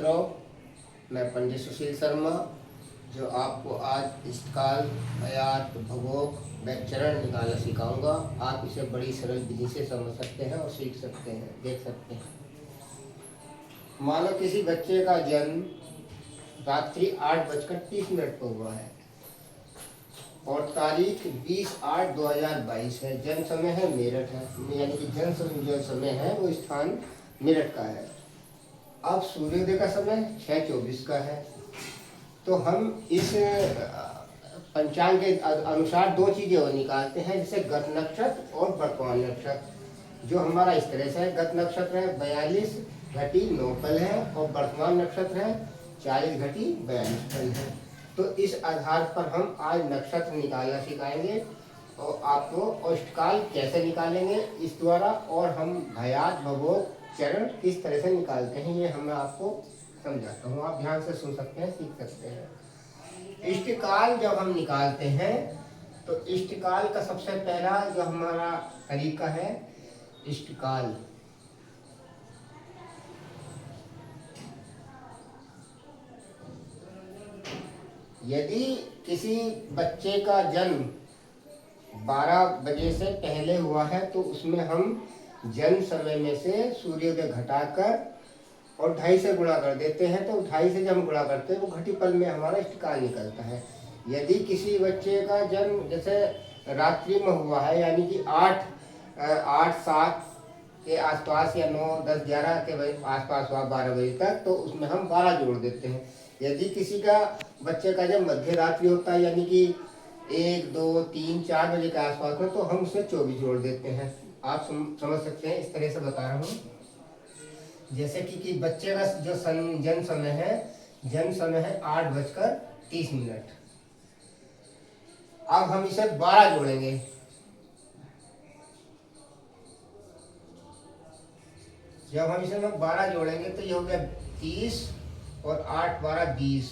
मित्रों, मैं पंडित सुशील शर्मा जो आपको आज इष्टकाल, भयात, भगोक व चरण निकालना सिखाऊंगा। आप इसे बड़ी सरल विधि से समझ सकते हैं और सीख सकते हैं, देख सकते हैं। मानो किसी बच्चे का जन्म रात्रि 8:30 पर हुआ है और तारीख 20/8/2022 है। जन्म समय है मेरठ है, यानी कि जन्म जो समय है वो स्थान मेरठ का है। अब सूर्योदय का समय 6:24 का है। तो हम इस पंचांग के अनुसार दो चीजें और निकालते हैं, जैसे गत नक्षत्र और वर्तमान नक्षत्र। जो हमारा इस तरह से है, गत नक्षत्र है 42 पल है और वर्तमान नक्षत्र है 40 पल है। तो इस आधार पर हम आज नक्षत्र निकालना सिखाएंगे और आपको अष्टकाल कैसे निकालेंगे इस द्वारा, और हम भयात, भगोक, चरण किस तरह से निकालते हैं ये हम आपको समझाता हूँ। आप ध्यान से सुन सकते हैं, सीख सकते हैं। इष्टकाल जब हम निकालते हैं तो इष्टकाल का सबसे पहला जो हमारा तरीका है, इष्टकाल यदि किसी बच्चे का जन्म 12 बजे से पहले हुआ है तो उसमें हम जन्म समय में से सूर्योदय घटाकर और 2.5 से गुणा कर देते हैं। तो 2.5 से जब हम गुणा करते हैं वो घटी पल में हमारा इष्टकाल निकलता है। यदि किसी बच्चे का जन्म जैसे रात्रि में हुआ है, यानी कि 8-7 के आसपास या 9-10-11 के आसपास हुआ 12 बजे तक, तो उसमें हम 12 जोड़ देते हैं। यदि किसी का बच्चे का जब मध्य रात्रि होता है, यानी कि 1-2-3-4 बजे के आसपास में, तो हम उसमें 24 जोड़ देते हैं। आप समझ सकते हैं, इस तरह से बता रहा हूँ। जैसे कि बच्चे का जो जन्म समय है 8:30। अब हम इसे 12 जोड़ेंगे। जब हम इसे 12 जोड़ेंगे तो ये हो गया 30 और 8-12-20,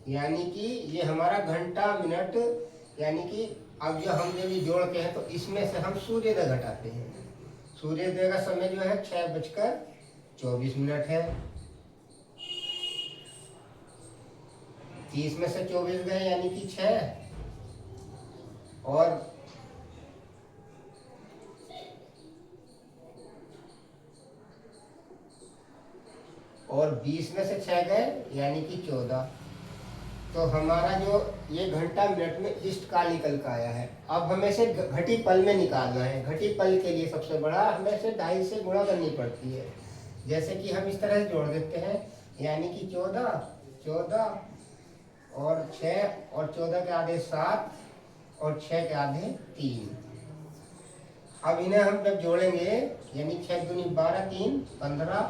यानी कि ये हमारा घंटा मिनट, यानी कि अब जो हम जब ये जोड़ते हैं तो इसमें से हम सूर्योदय घटाते हैं। सूर्योदय का समय जो है 6:24 है। 30 में से 24 गए यानी कि 6, और 20 में से 6 गए यानी कि 14। तो हमारा जो ये घंटा मिनट में इष्टकाल निकल कर आया है। अब हमें से घटी पल में निकालना है। घटी पल के लिए सबसे बड़ा हमें से 2.5 से गुणा करनी पड़ती है। जैसे कि हम इस तरह से जोड़ देते हैं, यानी कि 14 और 6 और 14 के आधे 7 और 6 के आधे 3। अब इन्हें हम जब जोड़ेंगे, यानी 6 दूनी 12, 3 15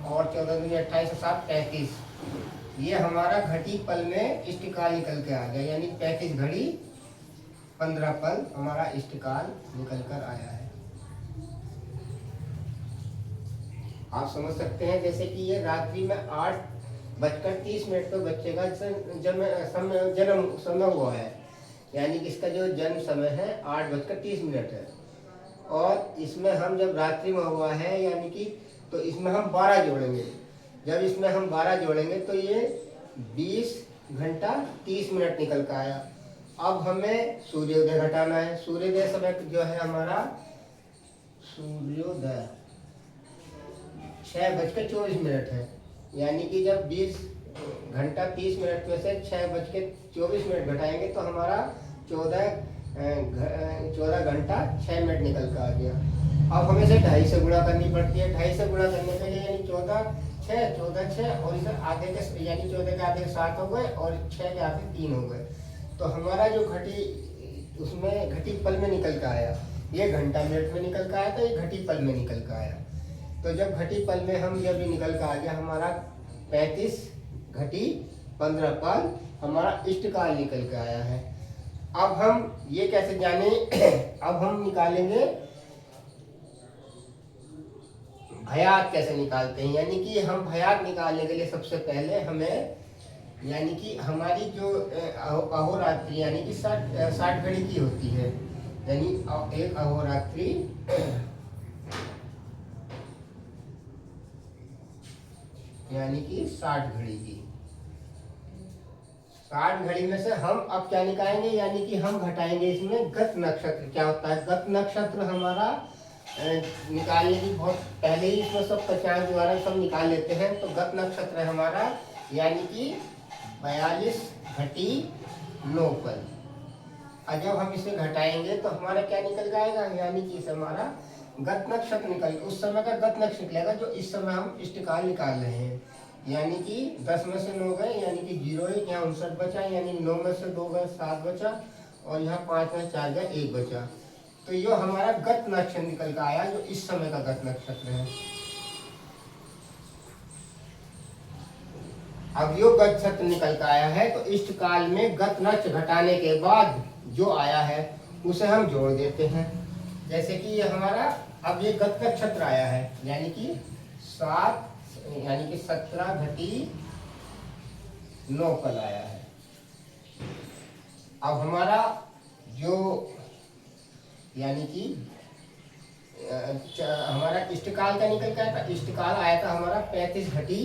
और 14 दूनी 28 और 7 35। ये हमारा घटी पल में इष्टकाल निकल के आ गया, यानी 35 घड़ी 15 पल हमारा इष्टकाल निकल कर आया है। आप समझ सकते हैं। जैसे कि ये रात्रि में 8:30 पर बच्चे का जन्म समय हुआ है, यानी कि इसका जो जन्म समय है 8:30 है। और इसमें हम जब रात्रि में हुआ है, यानी कि तो इसमें हम 12 जोड़ेंगे। जब इसमें हम 12 जोड़ेंगे तो ये 20 घंटा 30 मिनट निकल कर आया। अब हमें सूर्योदय घटाना है। सूर्योदय समय जो है हमारा सूर्योदय 6:24 है, यानी कि जब 20 घंटा 30 मिनट में से 6:24 घटाएंगे तो हमारा 14 घंटा 6 मिनट निकल कर आ गया। अब हमें से 2.5 से गुणा करनी पड़ती है। 2.5 से गुणा करने के लिए, यानी 14 6 और इधर आधे के, यानी 14 के आधे 7 हो गए और 6 के आधे 3 हो गए। तो हमारा जो उसमें घटी पल में निकल कर आया, ये घंटा मिनट में निकल कर आया, तो ये घटी पल में निकल कर आया। तो जब घटी पल में हम जब निकल कर आ गया हमारा 35 घटी 15 पल हमारा इष्टकाल निकल कर आया है। अब हम ये कैसे जाने अब हम निकालेंगे भयात कैसे निकालते हैं। यानी कि हम भयात निकालने के लिए सबसे पहले हमें, यानी कि हमारी जो अहोरात्रि यानी कि 60 घड़ी की होती है, यानी एक अहोरात्रि यानी कि 60 घड़ी की। 60 घड़ी में से हम अब क्या निकालेंगे, यानी कि हम घटाएंगे इसमें गत नक्षत्र। क्या होता है गत नक्षत्र हमारा निकालने की बहुत पहले ही इसमें सब पचास द्वारा सब निकाल लेते हैं। तो गत नक्षत्र है हमारा यानी कि 42 घटी 9 पल। और जब हम इसे घटाएंगे तो हमारा क्या निकल जाएगा, यानी कि इसे हमारा गत नक्षत्र निकल, उस समय का गत नक्षत्र निकलेगा जो इस समय हम इष्टकाल निकाल रहे हैं। यानी कि 10 में से 9 गए यानी कि 0 1, यहाँ 59 बचा, यानी 9 में से 2 गए 7 बचा, और यहाँ 5 में 4 गए 1 बचा। तो ये हमारा गत नक्षत्र निकल कर आया जो इस समय का गत नक्षत्र है। अब यो गत नक्षत्र निकल कर आया है तो इष्ट काल में गत नक्षत्र घटाने के बाद जो आया है उसे हम जोड़ देते हैं। जैसे कि ये हमारा अब ये गत नक्षत्र आया है यानी कि 7 यानी कि 17 घटी 9 पल आया है। अब हमारा जो यानी कि हमारा इष्टकाल का निकल गया था, इष्टकाल आया था हमारा 35 घटी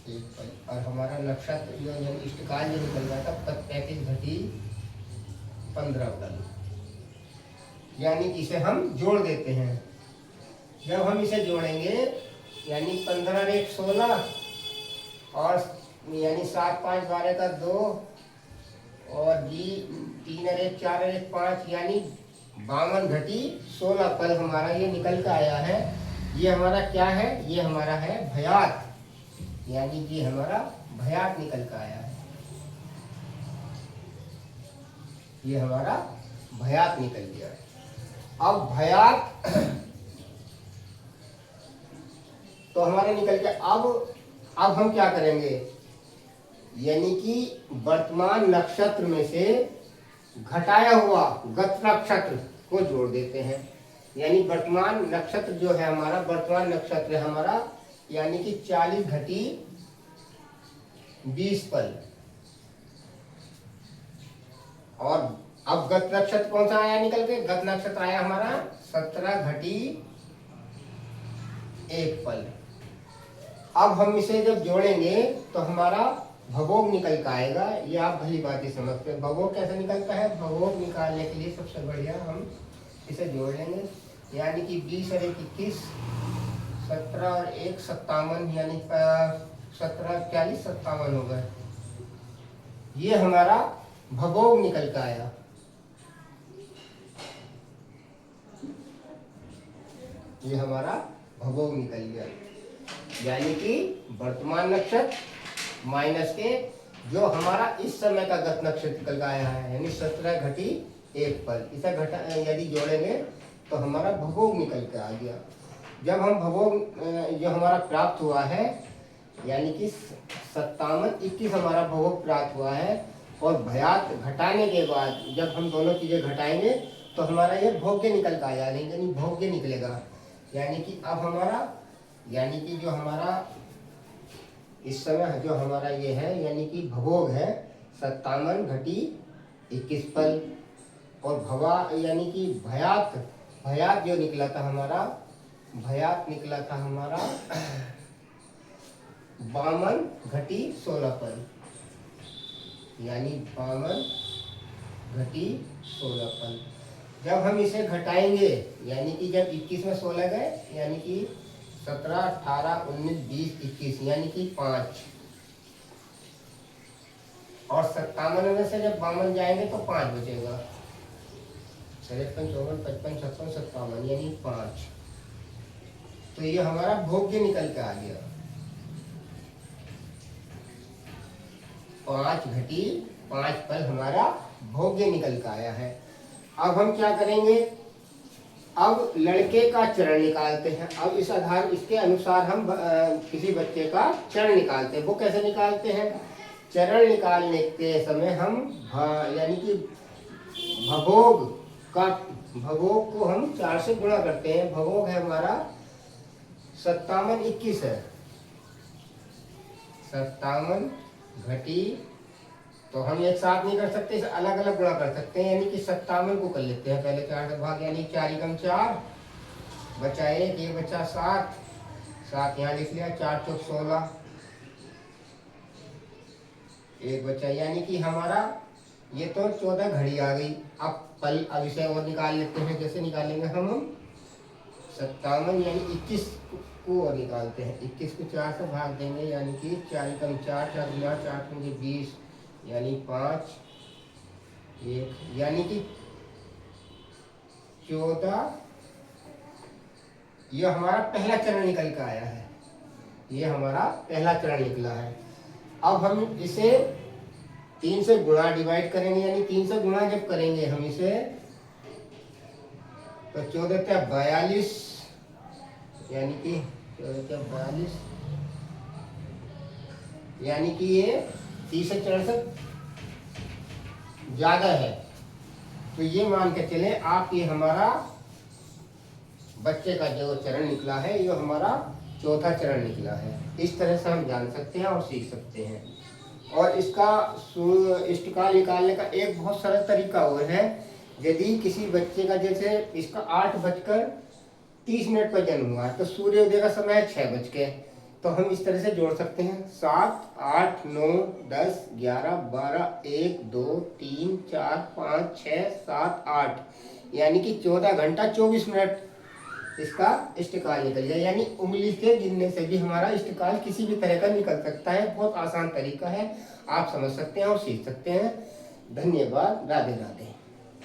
1 पल, और हमारा नक्षत्र जो इष्टकाल जो निकल गया था 35 घटी 15 पल। यानी कि इसे हम जोड़ देते हैं। जब हम इसे जोड़ेंगे यानी 15 1 16 और यानी 7 5 12 का 2 और जी 3 1 4 1 5 यानी 52 घटी 16 पल हमारा ये निकल कर आया है। ये हमारा क्या है, ये हमारा है भयात, यानी कि हमारा भयात निकल कर आया है। ये हमारा भयात निकल गया। अब भयात तो हमारा निकल गया। अब हम क्या करेंगे, यानी कि वर्तमान नक्षत्र में से घटाया हुआ गत नक्षत्र को जोड़ देते हैं। यानी वर्तमान नक्षत्र जो है हमारा, वर्तमान नक्षत्र है हमारा यानी कि 40 घटी 20 पल। और अब गत नक्षत्र कौन सा आया निकल के, गत नक्षत्र आया हमारा 17 घटी 1 पल। अब हम इसे जब जोड़ेंगे तो हमारा भगोग निकल कर आएगा। ये आप भली बात ही समझते हैं। भगोग कैसे निकलता है, भगोग निकालने के लिए सबसे बढ़िया हम इसे जोड़ लेंगे। यानी कि 20 और 1 21, 17 और 1 57, यानी 17 40 57 हो गए। ये हमारा भगोग निकल कर आया। ये हमारा भगोग निकल गया। यानी कि वर्तमान नक्षत्र माइनस के जो हमारा इस समय का गत नक्षत्र निकल आया है यानी 17 घटी 1 पल। इसे घटा यदि जोड़ेंगे तो हमारा भगोग निकल के आ गया। जब हम भगोग जो हमारा प्राप्त हुआ है यानी कि 57 21 हमारा भगोग प्राप्त हुआ है, और भयात घटाने के बाद जब हम दोनों चीजें घटाएंगे तो हमारा ये भोग्य निकल के आ जाएगा, यानी भोग्य निकलेगा। यानी कि अब हमारा यानी कि जो हमारा इस समय जो हमारा ये है यानी कि भगोग है 57 घटी 21 पल, और भवा यानी कि भयात भयात जो निकला था हमारा, भयात निकला था हमारा 52 घटी 16 पल। यानी 52 घटी 16 पल। जब हम इसे घटाएंगे यानी कि जब 21 में 16 गए यानी कि 17 18 19 20 21 यानी कि 5, और 57 में से जब 52 जाएंगे तो 5 बचेगा। 53 54 55 56 57 यानी 5। तो ये हमारा भोग्य निकल के आ गया। 5 घटी 5 पल हमारा भोग्य निकल के आया है। अब हम क्या करेंगे, अब लड़के का चरण निकालते हैं। अब इस आधार इसके अनुसार हम किसी बच्चे का चरण निकालते हैं। वो कैसे निकालते हैं, चरण निकालने के समय हम यानी कि भगोग को हम 4 से गुणा करते हैं। भगोग है हमारा 57 21 है, 57 घटी तो हम एक साथ नहीं कर सकते, इसे अलग अलग गुणा कर सकते हैं। यानी कि 57 को कर लेते हैं पहले 4 से भाग, यानी 4 एकम 4 बचा 1, ये बचा 7, 7 यहाँ लिख लिया, 4 चौक 16, 1 बचा, यानी कि हमारा ये तो 14 घड़ी आ गई। अब इसे और निकाल लेते हैं। कैसे निकालेंगे हम 57 यानी 21 को और निकालते हैं। 21 को 4 से भाग देंगे, यानी कि 4 एकम 4, 4 गुना 4 पंजे 20, यानी 5, 1, यानी कि 14। ये हमारा पहला चरण निकल कर आया है, ये हमारा पहला चरण निकला है। अब हम इसे 3 से गुणा डिवाइड करेंगे, यानी 3 से गुणा जब करेंगे हम इसे तो 14 क्या 42, यानी कि 14 क्या 42, यानी कि ये 30 चरण से ज्यादा है। तो ये मान के चले आप, ये हमारा बच्चे का जो चरण निकला है ये हमारा चौथा चरण निकला है। इस तरह से हम जान सकते हैं और सीख सकते हैं। और इसका इष्टकाल निकालने का एक बहुत सरल तरीका और है। यदि किसी बच्चे का जैसे इसका 8:30 पर जन्म हुआ है तो सूर्योदय का समय है 6 बज के, तो हम इस तरह से जोड़ सकते हैं 7, 8, 9, 10, 11, 12, 1, 2, 3, 4, 5, 6, 7, 8, यानी कि 14 घंटा 24 मिनट इसका इष्टकाल निकल जाए। यानी उंगली से गिनने से भी हमारा इष्टकाल किसी भी तरह का निकल सकता है। बहुत आसान तरीका है, आप समझ सकते हैं और सीख सकते हैं। धन्यवाद। राधे राधे।